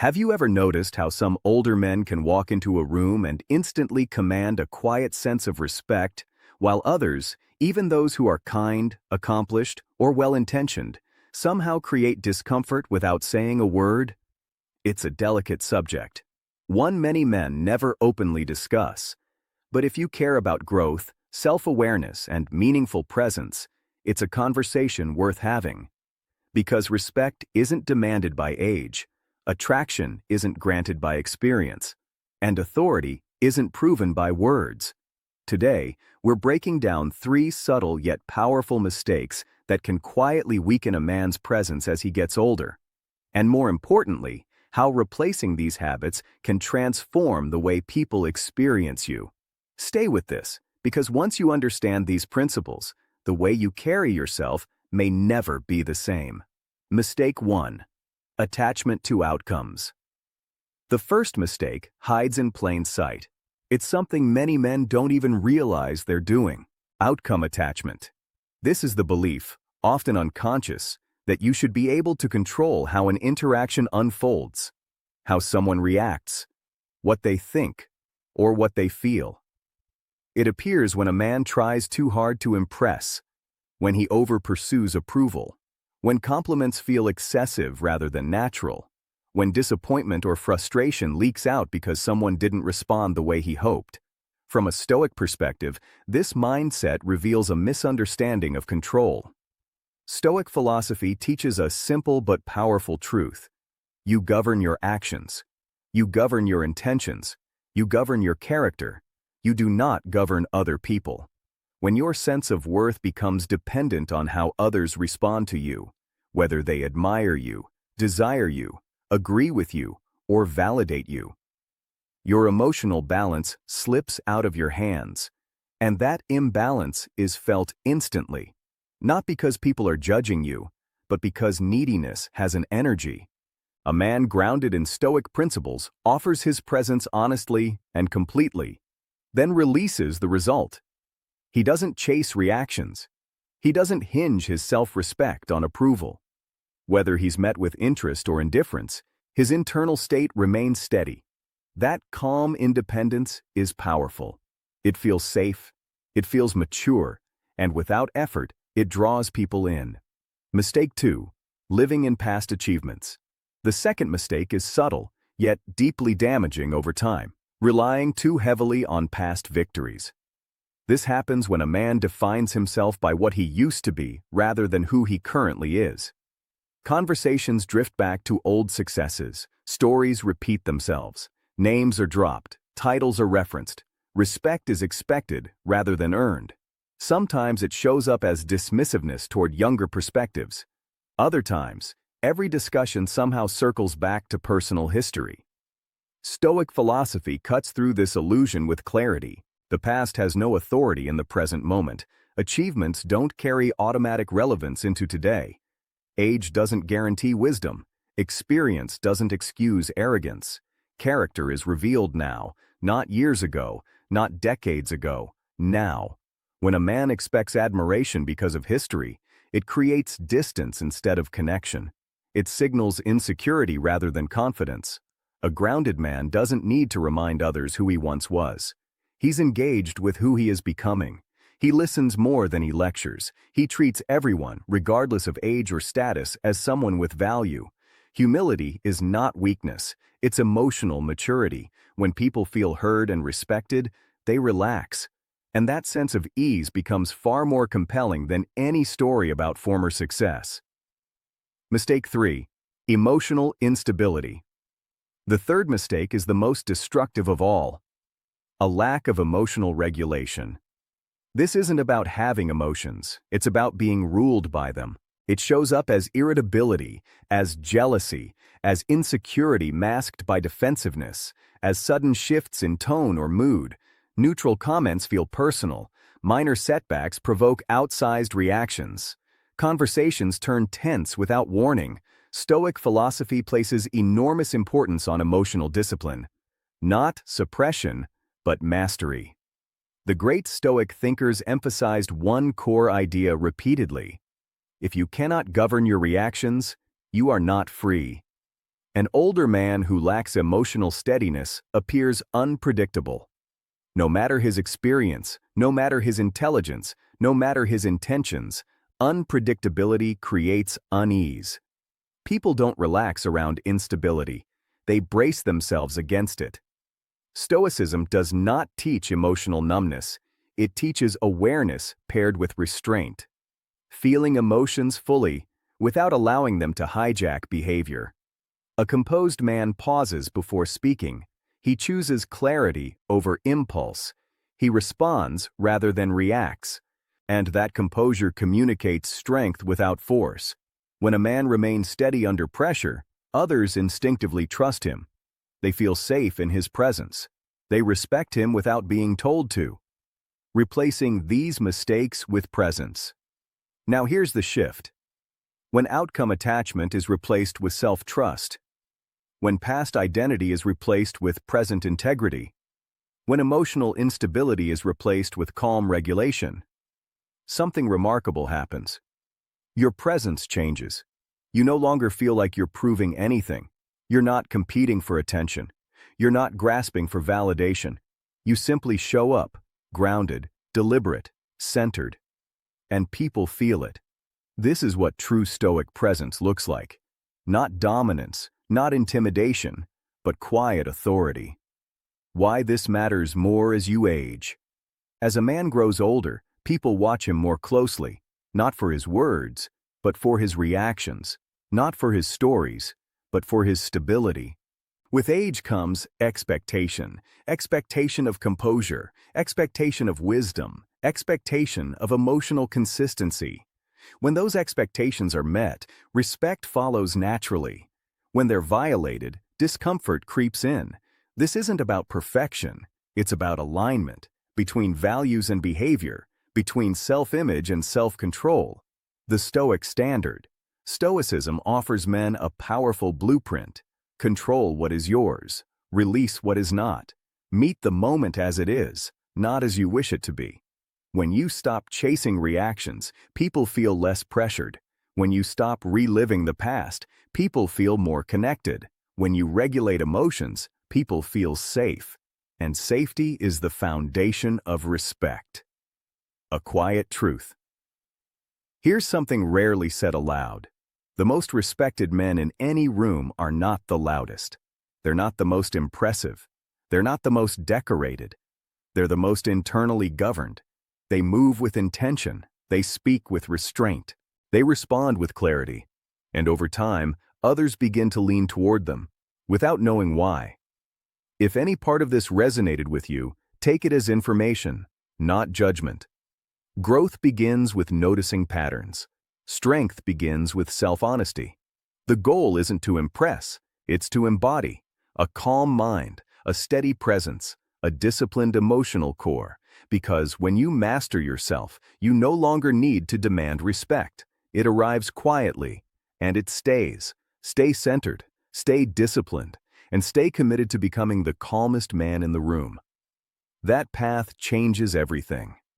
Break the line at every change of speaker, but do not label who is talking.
Have you ever noticed how some older men can walk into a room and instantly command a quiet sense of respect, while others, even those who are kind, accomplished, or well-intentioned, somehow create discomfort without saying a word? It's a delicate subject, one many men never openly discuss. But if you care about growth, self-awareness, and meaningful presence, it's a conversation worth having. Because respect isn't demanded by age, attraction isn't granted by experience, and authority isn't proven by words. Today, we're breaking down 3 subtle yet powerful mistakes that can quietly weaken a man's presence as he gets older. And more importantly, how replacing these habits can transform the way people experience you. Stay with this, because once you understand these principles, the way you carry yourself may never be the same. Mistake 1. Attachment to outcomes. The first mistake hides in plain sight. It's something many men don't even realize they're doing. Outcome attachment. This is the belief, often unconscious, that you should be able to control how an interaction unfolds, how someone reacts, what they think, or what they feel. It appears when a man tries too hard to impress, when he over-pursues approval, when compliments feel excessive rather than natural, when disappointment or frustration leaks out because someone didn't respond the way he hoped. From a Stoic perspective, this mindset reveals a misunderstanding of control. Stoic philosophy teaches a simple but powerful truth. You govern your actions. You govern your intentions. You govern your character. You do not govern other people. When your sense of worth becomes dependent on how others respond to you, whether they admire you, desire you, agree with you, or validate you, your emotional balance slips out of your hands, and that imbalance is felt instantly, not because people are judging you, but because neediness has an energy. A man grounded in Stoic principles offers his presence honestly and completely, then releases the result. He doesn't chase reactions. He doesn't hinge his self-respect on approval. Whether he's met with interest or indifference, his internal state remains steady. That calm independence is powerful. It feels safe, it feels mature, and without effort, it draws people in. Mistake 2. Living in past achievements. The second mistake is subtle, yet deeply damaging over time, relying too heavily on past victories. This happens when a man defines himself by what he used to be rather than who he currently is. Conversations drift back to old successes, stories repeat themselves, names are dropped, titles are referenced, respect is expected rather than earned. Sometimes it shows up as dismissiveness toward younger perspectives. Other times, every discussion somehow circles back to personal history. Stoic philosophy cuts through this illusion with clarity. The past has no authority in the present moment. Achievements don't carry automatic relevance into today. Age doesn't guarantee wisdom. Experience doesn't excuse arrogance. Character is revealed now, not years ago, not decades ago, now. When a man expects admiration because of history, it creates distance instead of connection. It signals insecurity rather than confidence. A grounded man doesn't need to remind others who he once was. He's engaged with who he is becoming. He listens more than he lectures. He treats everyone, regardless of age or status, as someone with value. Humility is not weakness. It's emotional maturity. When people feel heard and respected, they relax. And that sense of ease becomes far more compelling than any story about former success. Mistake 3. Emotional instability. The third mistake is the most destructive of all. A lack of emotional regulation. This isn't about having emotions, it's about being ruled by them. It shows up as irritability, as jealousy, as insecurity masked by defensiveness, as sudden shifts in tone or mood. Neutral comments feel personal. Minor setbacks provoke outsized reactions. Conversations turn tense without warning. Stoic philosophy places enormous importance on emotional discipline. Not suppression, but mastery. The great Stoic thinkers emphasized one core idea repeatedly. If you cannot govern your reactions, you are not free. An older man who lacks emotional steadiness appears unpredictable. No matter his experience, no matter his intelligence, no matter his intentions, unpredictability creates unease. People don't relax around instability. They brace themselves against it. Stoicism does not teach emotional numbness. It teaches awareness paired with restraint. Feeling emotions fully without allowing them to hijack behavior. A composed man pauses before speaking. He chooses clarity over impulse. He responds rather than reacts. And that composure communicates strength without force. When a man remains steady under pressure, others instinctively trust him. They feel safe in his presence. They respect him without being told to. Replacing these mistakes with presence. Now here's the shift. When outcome attachment is replaced with self-trust. When past identity is replaced with present integrity. When emotional instability is replaced with calm regulation. Something remarkable happens. Your presence changes. You no longer feel like you're proving anything. You're not competing for attention. You're not grasping for validation. You simply show up, grounded, deliberate, centered. And people feel it. This is what true Stoic presence looks like. Not dominance, not intimidation, but quiet authority. Why this matters more as you age. As a man grows older, people watch him more closely, not for his words, but for his reactions, not for his stories, but for his stability. With age comes expectation of composure, expectation of wisdom, expectation of emotional consistency. When those expectations are met, respect follows naturally. When they're violated, discomfort creeps in. This isn't about perfection, it's about alignment between values and behavior, between self-image and self-control. The Stoic standard. Stoicism offers men a powerful blueprint. Control what is yours. Release what is not. Meet the moment as it is, not as you wish it to be. When you stop chasing reactions, people feel less pressured. When you stop reliving the past, people feel more connected. When you regulate emotions, people feel safe. And safety is the foundation of respect. A quiet truth. Here's something rarely said aloud. The most respected men in any room are not the loudest. They're not the most impressive. They're not the most decorated. They're the most internally governed. They move with intention. They speak with restraint. They respond with clarity. And over time, others begin to lean toward them, without knowing why. If any part of this resonated with you, take it as information, not judgment. Growth begins with noticing patterns. Strength begins with self-honesty. The goal isn't to impress, it's to embody. A calm mind, a steady presence, a disciplined emotional core. Because when you master yourself, you no longer need to demand respect. It arrives quietly, and it stays. Stay centered, stay disciplined, and stay committed to becoming the calmest man in the room. That path changes everything.